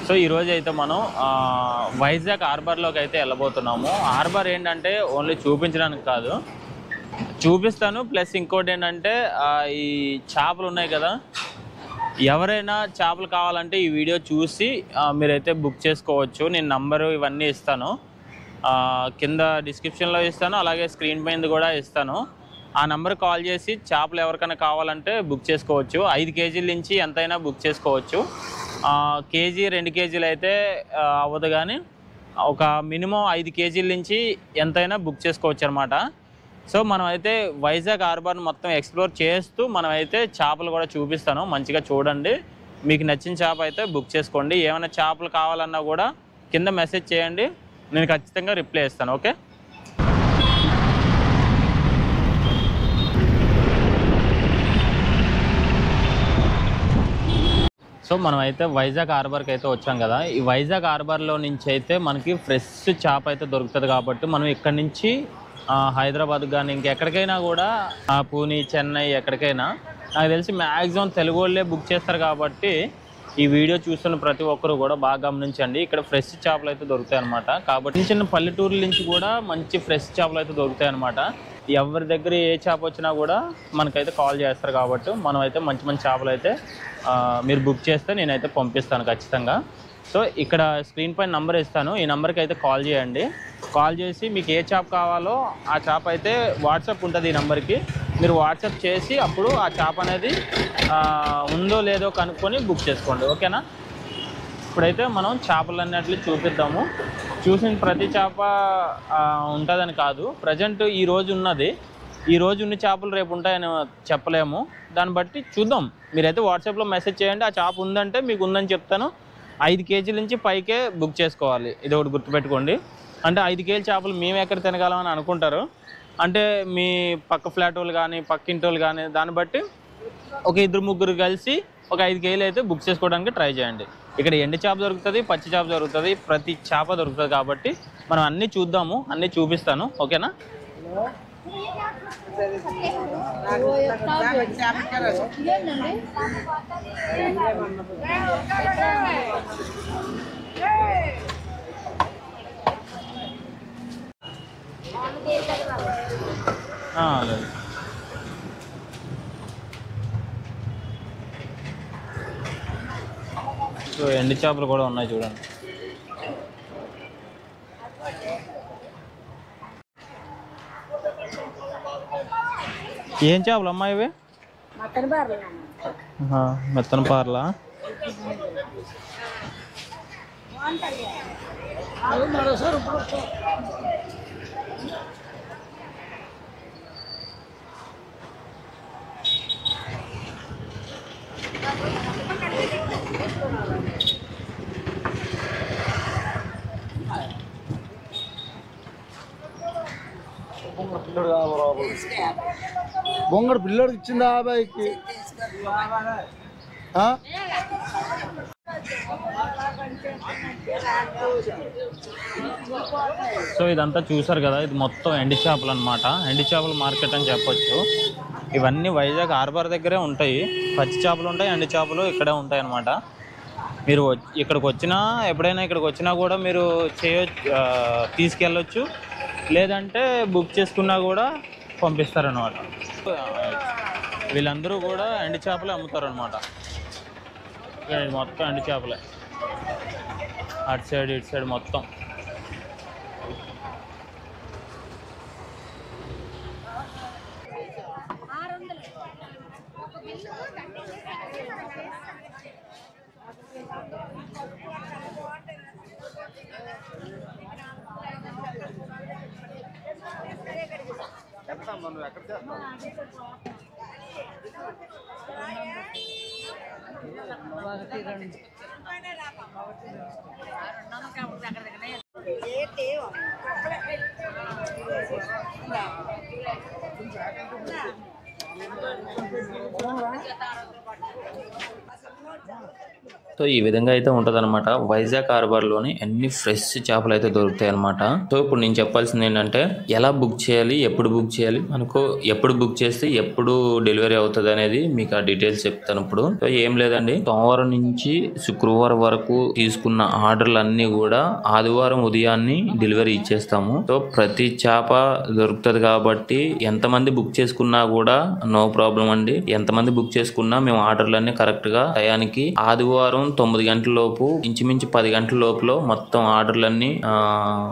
So ఈరోజు అయితే మనం వైజాగ్ హార్బర్లోకి అయితే వెళ్ళబోతున్నాము. హార్బర్ ఏంటంటే ఓన్లీ చూపించడానికి కాదు, చూపిస్తాను. ప్లస్ ఇంకోటి ఏంటంటే ఈ చేపలు ఉన్నాయి కదా, ఎవరైనా చేపలు కావాలంటే ఈ వీడియో చూసి మీరైతే బుక్ చేసుకోవచ్చు. నేను నంబరు ఇవన్నీ ఇస్తాను, కింద డిస్క్రిప్షన్లో ఇస్తాను, అలాగే స్క్రీన్ పైన కూడా ఇస్తాను. ఆ నెంబర్ కాల్ చేసి చేపలు ఎవరికైనా కావాలంటే బుక్ చేసుకోవచ్చు. 5 కేజీల నుంచి ఎంతైనా బుక్ చేసుకోవచ్చు. కేజీ 2 కేజీలు అయితే అవ్వదు, కానీ ఒక మినిమం 5 కేజీల నుంచి ఎంతైనా బుక్ చేసుకోవచ్చు అనమాట. సో మనం అయితే వైజాగ్ హార్బర్ని మొత్తం ఎక్స్ప్లోర్ చేస్తూ మనం అయితే చేపలు కూడా చూపిస్తాను. మంచిగా చూడండి, మీకు నచ్చిన చేప అయితే బుక్ చేసుకోండి. ఏమైనా చేపలు కావాలన్నా కూడా కింద మెసేజ్ చేయండి, నేను ఖచ్చితంగా రిప్లై ఇస్తాను. ఓకే, సో మనం అయితే వైజాగ్ హార్బర్కి అయితే వచ్చాం కదా. ఈ వైజాగ్ హార్బర్లో నుంచి అయితే మనకి ఫ్రెష్ చేప అయితే దొరుకుతుంది. కాబట్టి మనం ఇక్కడ నుంచి హైదరాబాద్ కానీ ఇంకెక్కడికైనా కూడా, పూణే, చెన్నై, ఎక్కడికైనా నాకు తెలిసి మ్యాక్సిమం తెలుగు వాళ్ళే బుక్ చేస్తారు. కాబట్టి ఈ వీడియో చూస్తున్న ప్రతి ఒక్కరు కూడా బాగా గమనించండి. ఇక్కడ ఫ్రెష్ చేపలు అయితే దొరుకుతాయి అనమాట. కాబట్టి చిన్న పల్లెటూరుల నుంచి కూడా మంచి ఫ్రెష్ చేపలు అయితే దొరుకుతాయి అనమాట. ఎవరి దగ్గర ఏ చేప వచ్చినా కూడా మనకైతే కాల్ చేస్తారు. కాబట్టి మనం అయితే మంచి మంచి చేపలు అయితే మీరు బుక్ చేస్తే నేనైతే పంపిస్తాను ఖచ్చితంగా. సో ఇక్కడ స్క్రీన్ పైన నెంబర్ ఇస్తాను, ఈ నెంబర్కి అయితే కాల్ చేయండి. కాల్ చేసి మీకు ఏ చేప కావాలో ఆ చేప అయితే వాట్సాప్ ఉంటుంది ఈ నెంబర్కి, మీరు వాట్సాప్ చేసి అప్పుడు ఆ చేప అనేది ఉందో లేదో కనుక్కొని బుక్ చేసుకోండి. ఓకేనా, ఇప్పుడైతే మనం చేపలన్నిటిని చూపిద్దాము. చూసిన ప్రతి చేప ఉంటుందని కాదు, ప్రజెంట్ ఈరోజు ఉన్నది, ఈరోజు ఉన్న చేపలు రేపు ఉంటాయని చెప్పలేము. దాన్ని బట్టి చూద్దాం. మీరైతే వాట్సాప్లో మెసేజ్ చేయండి, ఆ చేప ఉందంటే మీకు ఉందని చెప్తాను. 5 కేజీల నుంచి పైకే బుక్ చేసుకోవాలి, ఇది ఒకటి గుర్తుపెట్టుకోండి. అంటే 5 కేజీల చేపలు మేము ఎక్కడ తినగలమని అనుకుంటారు, అంటే మీ పక్క ఫ్లాట్ వాళ్ళు కానీ పక్కింటి వాళ్ళు కానీ, దాన్ని బట్టి ఒక 2-3 కలిసి ఒక 5 కేజీలు అయితే బుక్ చేసుకోవడానికి ట్రై చేయండి. ఇక్కడ ఎండు చేప దొరుకుతుంది, పచ్చి చేప దొరుకుతుంది, ప్రతి చేప దొరుకుతుంది. కాబట్టి మనం అన్నీ చూద్దాము, అన్నీ చూపిస్తాను. ఓకేనా, సో ఎండు చేపలు కూడా ఉన్నాయి చూడండి. ఏం చేపలు అమ్మాయి ఇవి? మెత్తన పార్లా? బొంగడు పిల్లడికి ఇచ్చిందా అబ్బాయికి? సో ఇదంతా చూసారు కదా, ఇది మొత్తం ఎండు చేపలు అనమాట. ఎండు చేపల మార్కెట్ అని చెప్పొచ్చు. ఇవన్నీ వైజాగ్ హార్బర్ దగ్గరే ఉంటాయి. పచ్చి చేపలు ఉంటాయి, ఎండు చేపలు ఇక్కడే ఉంటాయి అన్నమాట. మీరు ఇక్కడికి వచ్చినా, ఎప్పుడైనా ఇక్కడికి వచ్చినా కూడా మీరు తీసుకెళ్ళొచ్చు, లేదంటే బుక్ చేసుకున్నా కూడా పంపిస్తారనమాట. వీళ్ళందరూ కూడా ఎండు చేపలే అమ్ముతారనమాట. మొత్తం ఎండు చేపలే, అటు సైడ్ ఇటు సైడ్ మొత్తం. సో ఈ విధంగా అయితే ఉంటది అనమాట. వైజాగ్ హార్బర్ లోని అన్ని ఫ్రెష్ చేపలు అయితే దొరుకుతాయి అనమాట. సో ఇప్పుడు నేను చెప్పాల్సింది ఏంటంటే ఎలా బుక్ చేయాలి, ఎప్పుడు బుక్ చేయాలి, మనకు ఎప్పుడు బుక్ చేస్తే ఎప్పుడు డెలివరీ అవుతుంది అనేది మీకు ఆ డీటెయిల్స్ చెప్తాను ఇప్పుడు. సో ఏం లేదండి, సోమవారం నుంచి శుక్రవారం వరకు తీసుకున్న ఆర్డర్లు అన్ని కూడా ఆదివారం ఉదయాన్నే డెలివరీ ఇచ్చేస్తాము. సో ప్రతి చేప దొరుకుతుంది కాబట్టి ఎంతమంది బుక్ చేసుకున్నా కూడా నో ప్రాబ్లం అండి. ఎంతమంది బుక్ చేసుకున్నా మేము ఆర్డర్లన్నీ కరెక్ట్ గా టయానికి ఆదివారం 9 గంటల లోపు ఇంచుమించు 10 గంటల లోపులో మొత్తం ఆర్డర్లన్నీ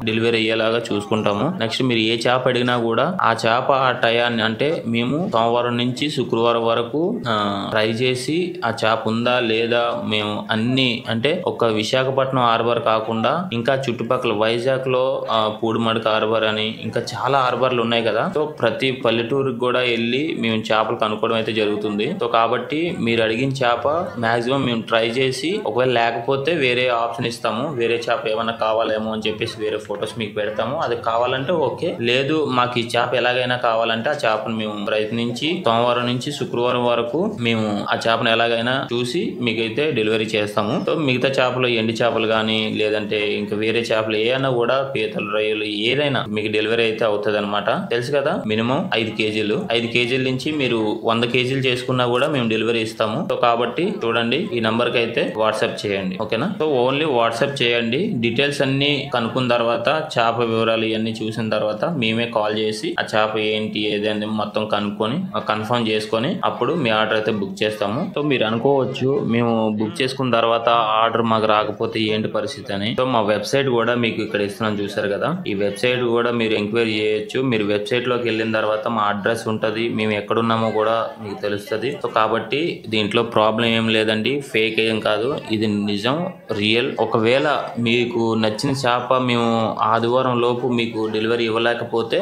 డెలివరీ అయ్యేలాగా చూసుకుంటాము. నెక్స్ట్ మీరు ఏ చేప అడిగినా కూడా ఆ చేప ఆ టయాన్ని అంటే మేము సోమవారం నుంచి శుక్రవారం వరకు ట్రై చేసి ఆ చేప ఉందా లేదా మేము అన్ని అంటే ఒక విశాఖపట్నం హార్బర్ కాకుండా ఇంకా చుట్టుపక్కల వైజాగ్ లో పూడిమడక హార్బర్ అని ఇంకా చాలా హార్బర్లు ఉన్నాయి కదా. సో ప్రతి పల్లెటూరుకి కూడా వెళ్ళి మేము చేపలు కనుక్కోవడం అయితే జరుగుతుంది. సో కాబట్టి మీరు అడిగిన చేప మాక్సిమం మేము ట్రై చేసి ఒకవేళ లేకపోతే వేరే ఆప్షన్ ఇస్తాము. వేరే చేప ఏమన్నా కావాలేమో అని చెప్పేసి వేరే ఫొటోస్ మీకు పెడతాము. అది కావాలంటే ఓకే, లేదు మాకు ఈ చేప ఎలాగైనా కావాలంటే ఆ చేపను మేము ప్రయత్నించి సోమవారం నుంచి శుక్రవారం వరకు మేము ఆ చేపను ఎలాగైనా చూసి మీకైతే డెలివరీ చేస్తాము. సో మిగతా చేపలు ఎండి చేపలు కానీ లేదంటే ఇంకా వేరే చేపలు ఏమైనా కూడా పీతలు, రొయ్యలు ఏదైనా మీకు డెలివరీ అయితే అవుతుంది అనమాట. తెలుసు కదా, మినిమం 5 కేజీలు 5 కేజీల నుంచి మీరు 100 కేజీలు చేసుకున్నా కూడా మేము డెలివరీ ఇస్తాము. సో కాబట్టి చూడండి, ఈ నంబర్ కి అయితే వాట్సాప్ చేయండి, ఓకేనా. సో ఓన్లీ వాట్సాప్ చేయండి. డీటెయిల్స్ అన్ని కనుక్కున్న తర్వాత చేప వివరాలు ఇవన్నీ చూసిన తర్వాత మేమే కాల్ చేసి ఆ చేప ఏంటి ఏదైనా మొత్తం కనుక్కొని కన్ఫర్మ్ చేసుకొని అప్పుడు మీ ఆర్డర్ అయితే బుక్ చేస్తాము. సో మీరు అనుకోవచ్చు మేము బుక్ చేసుకున్న తర్వాత ఆర్డర్ మాకు రాకపోతే ఏంటి పరిస్థితి అని. సో మా వెబ్సైట్ కూడా మీకు ఇక్కడ ఇస్తున్నాను, చూసారు కదా. ఈ వెబ్సైట్ కూడా మీరు ఎంక్వైరీ చేయొచ్చు. మీరు వెబ్సైట్ లోకి వెళ్ళిన తర్వాత మా అడ్రస్ ఉంటది, మేము ఎక్కడున్నామో కూడా మీకు తెలుస్తుంది. సో కాబట్టి దీంట్లో ప్రాబ్లం ఏం లేదండి, ఫేక్ ఏం కాదు, ఇది నిజం, రియల్. ఒకవేళ మీకు నచ్చిన చేప మేము ఆదివారం లోపు మీకు డెలివరీ ఇవ్వలేకపోతే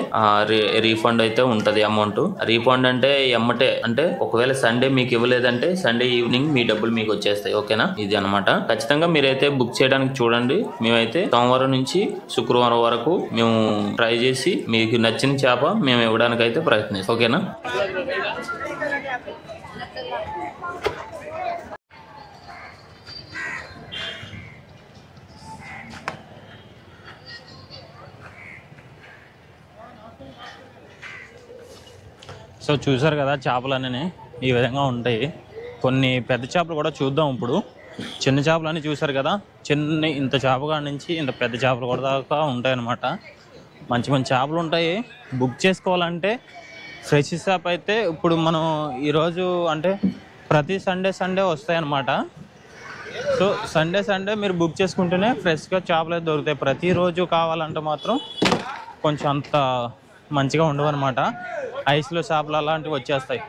రీఫండ్ అయితే ఉంటది. అమౌంట్ రీఫండ్ అంటే ఎమ్మటే, అంటే ఒకవేళ సండే మీకు ఇవ్వలేదంటే సండే ఈవినింగ్ మీ డబ్బులు మీకు వచ్చేస్తాయి, ఓకేనా. ఇది అనమాట. ఖచ్చితంగా మీరైతే బుక్ చేయడానికి చూడండి. మేమైతే సోమవారం నుంచి శుక్రవారం వరకు మేము ట్రై చేసి మీకు నచ్చిన చేప మేము ఇవ్వడానికి అయితే ప్రయత్నిస్తాం, ఓకేనా. సో చూసారు కదా, చేపలన్నీ ఈ విధంగా ఉంటాయి. కొన్ని పెద్ద చేపలు కూడా చూద్దాం ఇప్పుడు. చిన్న చేపలన్నీ చూసారు కదా, ఇంత చేపగా నుంచి ఇంత పెద్ద చేపలు కూడా దాకా ఉంటాయి అన్నమాట. మంచి మంచి చేపలు ఉంటాయి. బుక్ చేసుకోవాలంటే ఫ్రెష్ చేప అయితే ఇప్పుడు మనం ఈరోజు అంటే ప్రతి సండే వస్తాయన్నమాట. సో సండే మీరు బుక్ చేసుకుంటేనే ఫ్రెష్గా చేపలు అయితే దొరుకుతాయి. ప్రతిరోజు కావాలంటే మాత్రం కొంచెం అంత మంచిగా ఉండవు అనమాట. ఐస్లో చేపలు అలాంటివి వచ్చేస్తాయి.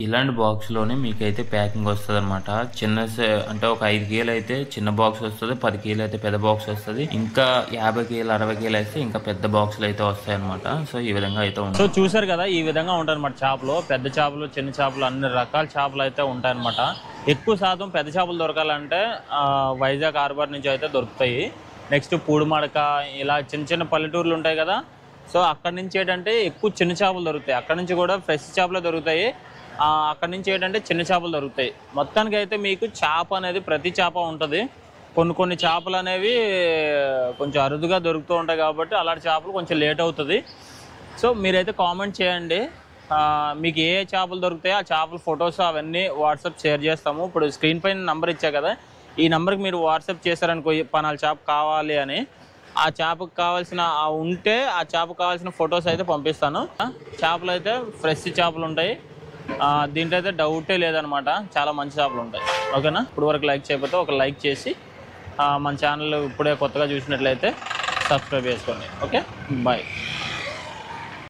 ఇలాంటి బాక్స్లోనే మీకైతే ప్యాకింగ్ వస్తుంది అనమాట. చిన్న అంటే ఒక 5 కేలు అయితే చిన్న బాక్స్ వస్తుంది, 10 కేలు అయితే పెద్ద బాక్స్ వస్తుంది, ఇంకా 50 కేలు 60 కేలు అయితే ఇంకా పెద్ద బాక్సులు అయితే వస్తాయి అనమాట. సో ఈ విధంగా అయితే ఉంటుంది. సో చూసారు కదా, ఈ విధంగా ఉంటాయి అనమాట చేపలు. పెద్ద చేపలు, చిన్న చేపలు, అన్ని రకాల చేపలు అయితే ఉంటాయి అనమాట. ఎక్కువ శాతం పెద్ద చేపలు దొరకాలంటే వైజాగ్ హార్బర్ నుంచి అయితే దొరుకుతాయి. నెక్స్ట్ పూడిమడక, ఇలా చిన్న చిన్న పల్లెటూర్లు ఉంటాయి కదా, సో అక్కడి నుంచి ఏంటంటే ఎక్కువ చిన్న చేపలు దొరుకుతాయి. అక్కడ నుంచి కూడా ఫ్రెష్ చేపలు దొరుకుతాయి. అక్కడి నుంచి ఏంటంటే చిన్న చేపలు దొరుకుతాయి. మొత్తానికి అయితే మీకు చేప అనేది ప్రతి చేప ఉంటుంది. కొన్ని చేపలు అనేవి కొంచెం అరుదుగా దొరుకుతూ ఉంటాయి కాబట్టి అలాంటి చేపలు కొంచెం లేట్ అవుతుంది. సో మీరైతే కామెంట్ చేయండి, మీకు ఏ చేపలు దొరుకుతాయో ఆ చేపల ఫొటోస్ అవన్నీ వాట్సాప్ షేర్ చేస్తాము. ఇప్పుడు స్క్రీన్ పైన నెంబర్ ఇచ్చా కదా, ఈ నెంబర్కి మీరు వాట్సాప్ చేశారనుకో పలానా చేప కావాలి అని, ఆ చేపకు కావాల్సిన ఉంటే ఆ చేపకు కావాల్సిన ఫొటోస్ అయితే పంపిస్తాను. చేపలు అయితే ఫ్రెష్ చేపలు ఉంటాయి, దీంట్లో అయితే డౌటే లేదనమాట. చాలా మంచి చేపలు ఉంటాయి. ఓకేనా? ఇప్పుడు వరకు లైక్ చేయకపోతే ఒక లైక్ చేసి మన ఛానల్ ఇప్పుడే కొత్తగా చూసినట్లయితే సబ్స్క్రైబ్ చేసుకోండి. Okay, bye.